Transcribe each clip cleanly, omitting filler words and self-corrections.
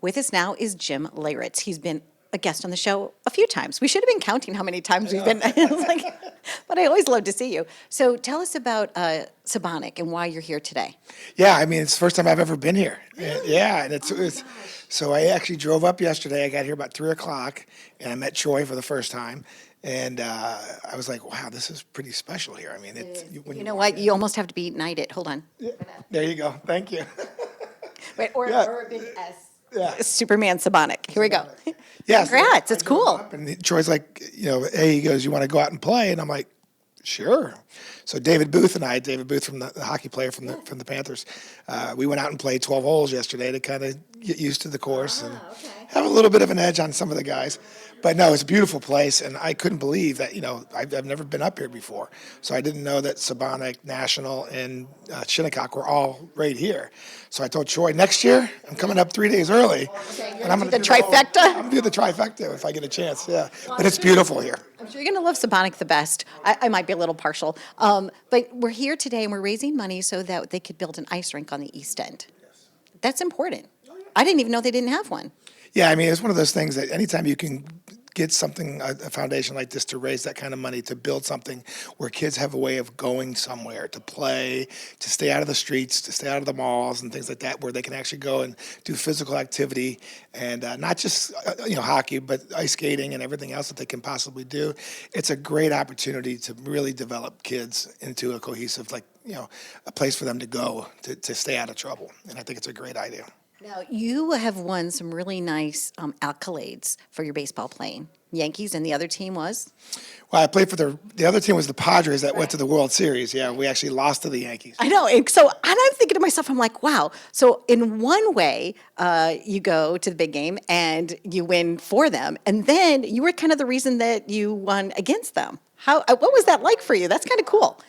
With us now is Jim Leyritz. He's been a guest on the show a few times. We should have been counting how many times we've been. But I always love to see you. So tell us about Sebonack and why you're here today. Yeah, I mean, it's the first time I've ever been here. Yeah, and it's so I actually drove up yesterday. I got here about 3 o'clock, and I met Troy for the first time. And I was like, wow, this is pretty special here. I mean, You know what? You almost have to be knighted. Hold on. Yeah, there you go. Thank you. Wait, or a big S. Yeah. Superman Sebonack. Here we go. Yeah, Congrats. so It's cool. And Troy's like, hey, he goes, you want to go out and play? And I'm like, sure. So David Booth from the hockey player from the Panthers, we went out and played 12 holes yesterday to kind of get used to the course and have a little bit of an edge on some of the guys. But no, it's a beautiful place, and I couldn't believe that, I've never been up here before. So I didn't know that Sebonack, National, and Shinnecock were all right here. So I told Troy, next year, I'm coming up 3 days early. Okay, and I'm going going to do the trifecta? I'm going to do the trifecta if I get a chance, yeah. But it's beautiful here. I'm sure you're going to love Sebonack the best. I might be a little partial. But we're here today, and we're raising money so that they could build an ice rink on the East End. That's important. I didn't even know they didn't have one. Yeah, I mean, it's one of those things that anytime you can get something, a foundation like this to raise that kind of money, to build something where kids have a way of going somewhere, to play, to stay out of the streets, to stay out of the malls and things like that, where they can actually go and do physical activity and not just, hockey, but ice skating and everything else that they can possibly do. It's a great opportunity to really develop kids into a cohesive, a place for them to go to stay out of trouble. And I think it's a great idea. Now, you have won some really nice accolades for your baseball playing. Yankees, and the other team was? Well, I played for the other team was the Padres that went to the World Series. Yeah, we actually lost to the Yankees. I know. And I'm thinking to myself, I'm like, wow. So in one way, you go to the big game and you win for them. And then you were kind of the reason that you won against them. What was that like for you? That's kind of cool.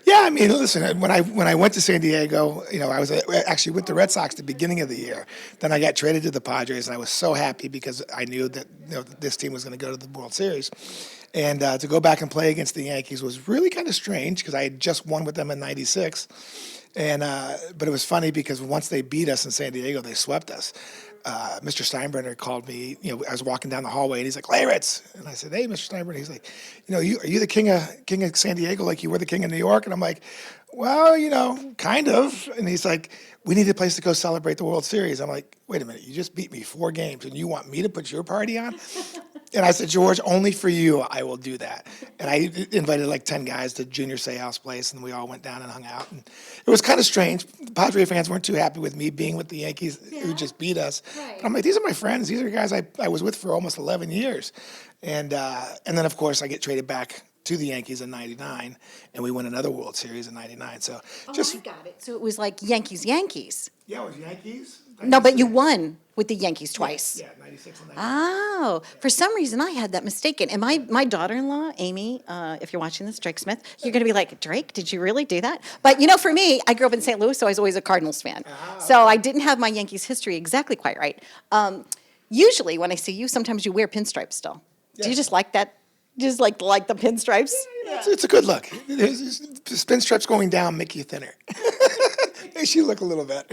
Yeah, I mean, listen, when I went to San Diego, I was actually with the Red Sox at the beginning of the year. Then I got traded to the Padres, and I was so happy because I knew that this team was going to go to the World Series. And to go back and play against the Yankees was really kind of strange because I had just won with them in '96. And but it was funny because once they beat us in San Diego, they swept us. Mr. Steinbrenner called me. I was walking down the hallway, and he's like, "Leyritz," and I said, "Hey, Mr. Steinbrenner." He's like, "Are you the king of San Diego like you were the king of New York?" And I'm like, "Well, kind of." And he's like, "We need a place to go celebrate the World Series." I'm like, "Wait a minute, you just beat me 4 games, and you want me to put your party on?" And I said, "George, only for you, I will do that." And I invited like 10 guys to Junior Seau's place, and we all went down and hung out. And it was kind of strange. The Padre fans weren't too happy with me being with the Yankees who just beat us. Right. But I'm like, these are my friends. These are guys I was with for almost 11 years. And then, of course, I get traded back to the Yankees in '99, and we win another World Series in '99. So I got it. So it was like Yankees. Yeah, it was Yankees. No, but you won with the Yankees twice. Yeah, '96 and '99. Oh, for some reason I had that mistaken. And my daughter-in-law, Amy, if you're watching this, Drake Smith, you're going to be like, Drake, did you really do that? But for me, I grew up in St. Louis, so I was always a Cardinals fan. So I didn't have my Yankees history exactly quite right. Usually when I see you, sometimes you wear pinstripes still. Do you just like that? Just like the pinstripes? Yeah. It's a good look. Pinstripes going down make you thinner. Makes you look a little bit.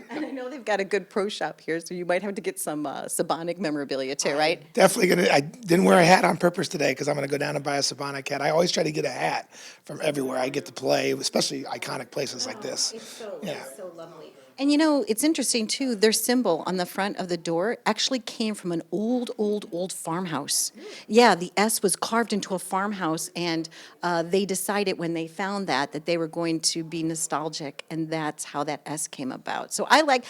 And I know they've got a good pro shop here, so you might have to get some Sebonack memorabilia too, right? Definitely I didn't wear a hat on purpose today because I'm gonna go down and buy a Sebonack hat. I always try to get a hat from everywhere I get to play, especially iconic places like this. It's so lovely. And it's interesting too, their symbol on the front of the door actually came from an old farmhouse. Yeah, the S was carved into a farmhouse, and they decided when they found that they were going to be nostalgic, and that's how that S came about. So I like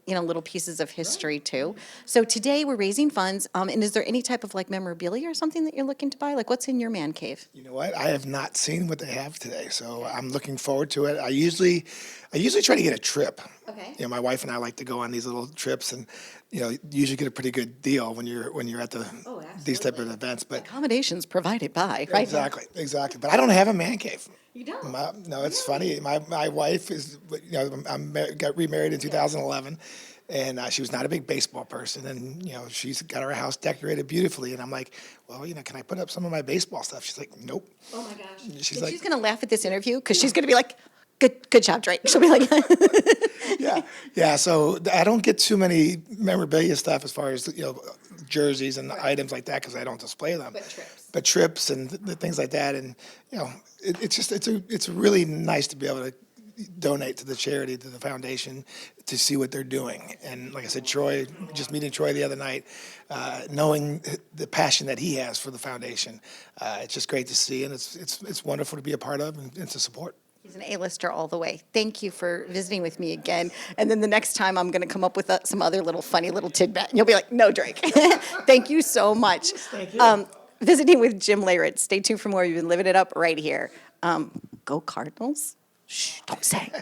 little pieces of history too. So today we're raising funds, and is there any type of memorabilia or something that you're looking to buy? Like what's in your man cave? You know what? I have not seen what they have today, so I'm looking forward to it. I usually try to get a trip. Okay. My wife and I like to go on these little trips, and usually get a pretty good deal when you're at these type of events. But Accommodations provided by, right? Exactly. But I don't have a man cave. You don't? No, it's funny. My wife is, got remarried in 2011, and she was not a big baseball person, and she's got her house decorated beautifully, and I'm like, well, can I put up some of my baseball stuff? She's like, nope. Oh my gosh. She's She's going to laugh at this interview because she's going to be like, Good job, Drake. She'll be like, Yeah. So I don't get too many memorabilia stuff as far as jerseys and items like that because I don't display them. But trips and things like that, and it's really nice to be able to donate to the charity, to the foundation, to see what they're doing. And like I said, Troy, just meeting Troy the other night, knowing the passion that he has for the foundation, it's just great to see, and it's wonderful to be a part of and to support. He's an A-lister all the way. Thank you for visiting with me again. And then the next time I'm going to come up with some other little funny little tidbit. And you'll be like, no, Drake. Thank you so much. Thank you. Visiting with Jim Leyritz. Stay tuned for more. You've been living it up right here. Go Cardinals. Shh, don't say.